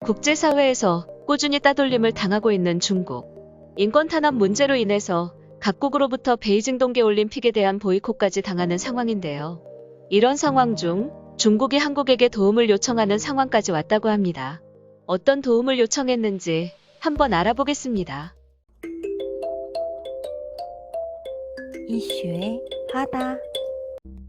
국제사회에서 꾸준히 따돌림을 당하고 있는 중국. 인권 탄압 문제로 인해서 각국으로부터 베이징 동계올림픽에 대한 보이콧까지 당하는 상황인데요. 이런 상황 중 중국이 한국에게 도움을 요청하는 상황까지 왔다고 합니다. 어떤 도움을 요청했는지 한번 알아보겠습니다. 이슈의 하다.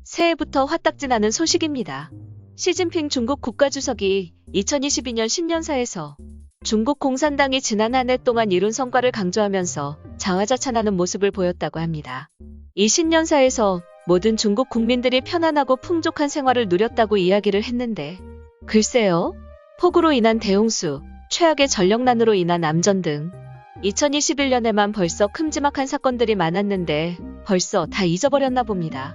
새해부터 화딱지나는 소식입니다. 시진핑 중국 국가주석이 2022년 신년사에서 중국 공산당이 지난 한 해 동안 이룬 성과를 강조하면서 자화자찬하는 모습을 보였다고 합니다. 이 신년사에서 모든 중국 국민들이 편안하고 풍족한 생활을 누렸다고 이야기를 했는데, 글쎄요, 폭우로 인한 대홍수, 최악의 전력난으로 인한 암전 등 2021년에만 벌써 큼지막한 사건들이 많았는데 벌써 다 잊어버렸나 봅니다.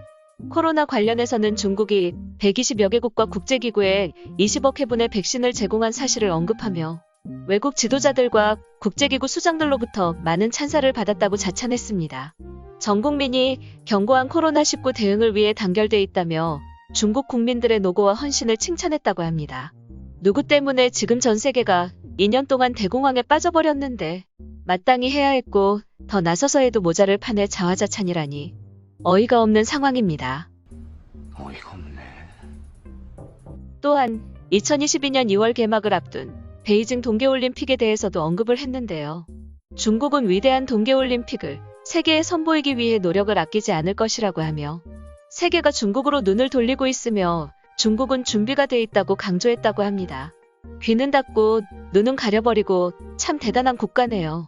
코로나 관련해서는 중국이 120여 개국과 국제기구에 20억 회분의 백신을 제공한 사실을 언급하며 외국 지도자들과 국제기구 수장들로부터 많은 찬사를 받았다고 자찬했습니다. 전 국민이 견고한 코로나19 대응을 위해 단결돼 있다며 중국 국민들의 노고와 헌신을 칭찬했다고 합니다. 누구 때문에 지금 전 세계가 2년 동안 대공황에 빠져버렸는데 마땅히 해야 했고 더 나서서 해도 모자를 판에 자화자찬이라니 어이가 없는 상황입니다. 어이가 없네. 또한 2022년 2월 개막을 앞둔 베이징 동계올림픽에 대해서도 언급을 했는데요. 중국은 위대한 동계올림픽을 세계에 선보이기 위해 노력을 아끼지 않을 것이라고 하며 세계가 중국으로 눈을 돌리고 있으며 중국은 준비가 돼 있다고 강조했다고 합니다. 귀는 닫고 눈은 가려버리고 참 대단한 국가네요.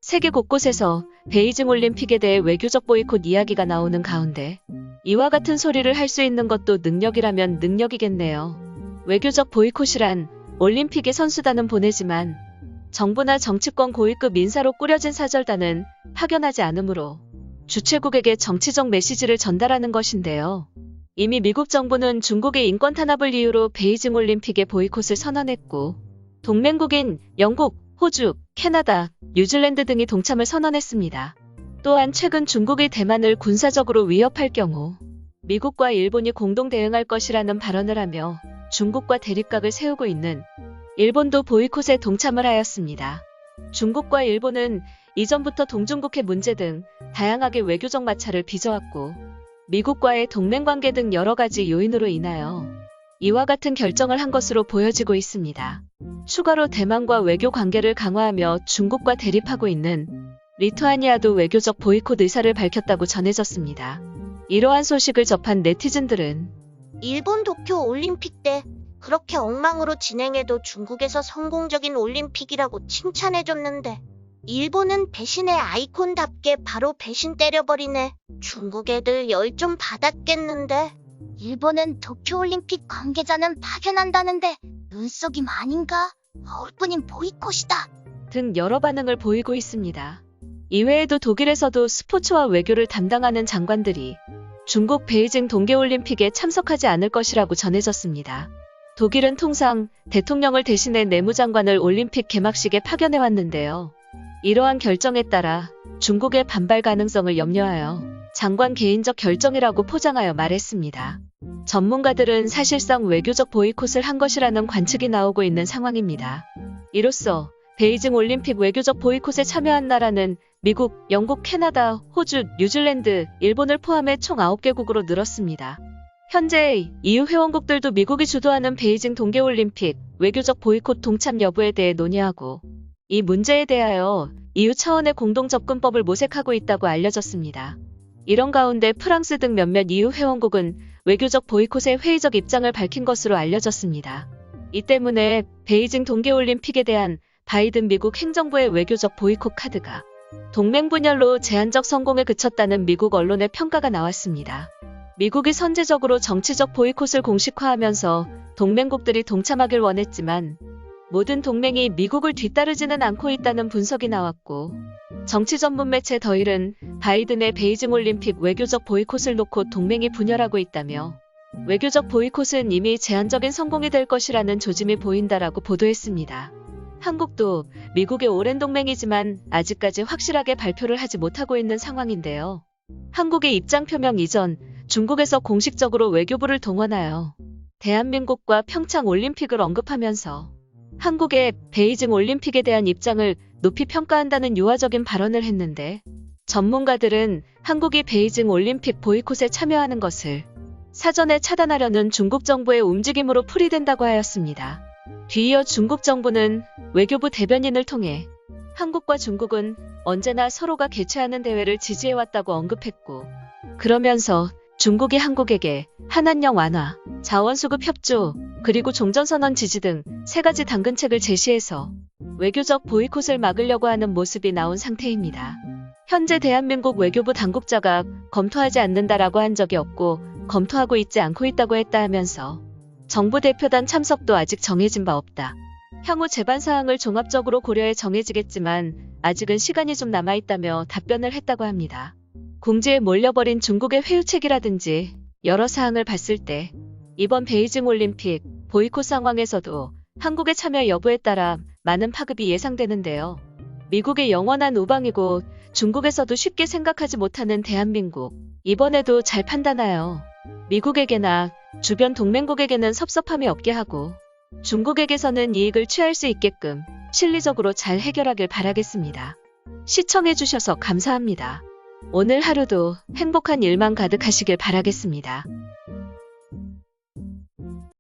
세계 곳곳에서 베이징 올림픽에 대해 외교적 보이콧 이야기가 나오는 가운데 이와 같은 소리를 할 수 있는 것도 능력이라면 능력이겠네요. 외교적 보이콧이란 올림픽에 선수단은 보내지만 정부나 정치권 고위급 인사로 꾸려진 사절단은 파견하지 않으므로 주최국에게 정치적 메시지를 전달하는 것인데요. 이미 미국 정부는 중국의 인권 탄압을 이유로 베이징 올림픽에 보이콧을 선언했고 동맹국인 영국, 호주, 캐나다, 뉴질랜드 등이 동참을 선언했습니다. 또한 최근 중국이 대만을 군사적으로 위협할 경우 미국과 일본이 공동 대응할 것이라는 발언을 하며 중국과 대립각을 세우고 있는 일본도 보이콧에 동참을 하였습니다. 중국과 일본은 이전부터 동중국해 문제 등 다양하게 외교적 마찰을 빚어왔고 미국과의 동맹관계 등 여러 가지 요인으로 인하여 이와 같은 결정을 한 것으로 보여지고 있습니다. 추가로 대만과 외교 관계를 강화하며 중국과 대립하고 있는 리투아니아도 외교적 보이콧 의사를 밝혔다고 전해졌습니다. 이러한 소식을 접한 네티즌들은 일본 도쿄 올림픽 때 그렇게 엉망으로 진행해도 중국에서 성공적인 올림픽이라고 칭찬해줬는데 일본은 배신의 아이콘답게 바로 배신 때려버리네. 중국 애들 열 좀 받았겠는데. 일본은 도쿄올림픽 관계자는 파견한다는데 눈속임 아닌가? 어울뿐인 보이콧이다. 등 여러 반응을 보이고 있습니다. 이외에도 독일에서도 스포츠와 외교를 담당하는 장관들이 중국 베이징 동계올림픽에 참석하지 않을 것이라고 전해졌습니다. 독일은 통상 대통령을 대신해 내무장관을 올림픽 개막식에 파견해왔는데요. 이러한 결정에 따라 중국의 반발 가능성을 염려하여 장관 개인적 결정이라고 포장하여 말했습니다. 전문가들은 사실상 외교적 보이콧을 한 것이라는 관측이 나오고 있는 상황입니다. 이로써 베이징 올림픽 외교적 보이콧에 참여한 나라는 미국, 영국, 캐나다, 호주, 뉴질랜드, 일본을 포함해 총 9개국으로 늘었습니다. 현재 EU 회원국들도 미국이 주도하는 베이징 동계올림픽 외교적 보이콧 동참 여부에 대해 논의하고 이 문제에 대하여 EU 차원의 공동 접근법을 모색하고 있다고 알려졌습니다. 이런 가운데 프랑스 등 몇몇 EU 회원국은 외교적 보이콧에 회의적 입장을 밝힌 것으로 알려졌습니다. 이 때문에 베이징 동계올림픽에 대한 바이든 미국 행정부의 외교적 보이콧 카드가 동맹 분열로 제한적 성공에 그쳤다는 미국 언론의 평가가 나왔습니다. 미국이 선제적으로 정치적 보이콧을 공식화하면서 동맹국들이 동참하길 원했지만 모든 동맹이 미국을 뒤따르지는 않고 있다는 분석이 나왔고 정치 전문 매체 더힐은 바이든의 베이징 올림픽 외교적 보이콧을 놓고 동맹이 분열하고 있다며 외교적 보이콧은 이미 제한적인 성공이 될 것이라는 조짐이 보인다라고 보도했습니다. 한국도 미국의 오랜 동맹이지만 아직까지 확실하게 발표를 하지 못하고 있는 상황인데요. 한국의 입장 표명 이전 중국에서 공식적으로 외교부를 동원하여 대한민국과 평창 올림픽을 언급하면서 한국의 베이징 올림픽에 대한 입장을 높이 평가한다는 유화적인 발언을 했는데, 전문가들은 한국이 베이징 올림픽 보이콧에 참여하는 것을 사전에 차단하려는 중국 정부의 움직임으로 풀이된다고 하였습니다. 뒤이어 중국 정부는 외교부 대변인을 통해 한국과 중국은 언제나 서로가 개최하는 대회를 지지해왔다고 언급했고, 그러면서 중국이 한국에게 한한령 완화, 자원수급 협조, 그리고 종전선언 지지 등 3가지 당근책을 제시해서 외교적 보이콧을 막으려고 하는 모습이 나온 상태입니다. 현재 대한민국 외교부 당국자가 검토하지 않는다라고 한 적이 없고 검토하고 있지 않고 있다고 했다 하면서 정부 대표단 참석도 아직 정해진 바 없다. 향후 제반 사항을 종합적으로 고려해 정해지겠지만 아직은 시간이 좀 남아있다며 답변을 했다고 합니다. 궁지에 몰려버린 중국의 회유책이라든지 여러 사항을 봤을 때 이번 베이징 올림픽 보이콧 상황에서도 한국의 참여 여부에 따라 많은 파급이 예상되는데요. 미국의 영원한 우방이고 중국에서도 쉽게 생각하지 못하는 대한민국, 이번에도 잘 판단하여 미국에게나 주변 동맹국에게는 섭섭함이 없게 하고 중국에게서는 이익을 취할 수 있게끔 실리적으로 잘 해결하길 바라겠습니다. 시청해주셔서 감사합니다. 오늘 하루도 행복한 일만 가득하시길 바라겠습니다.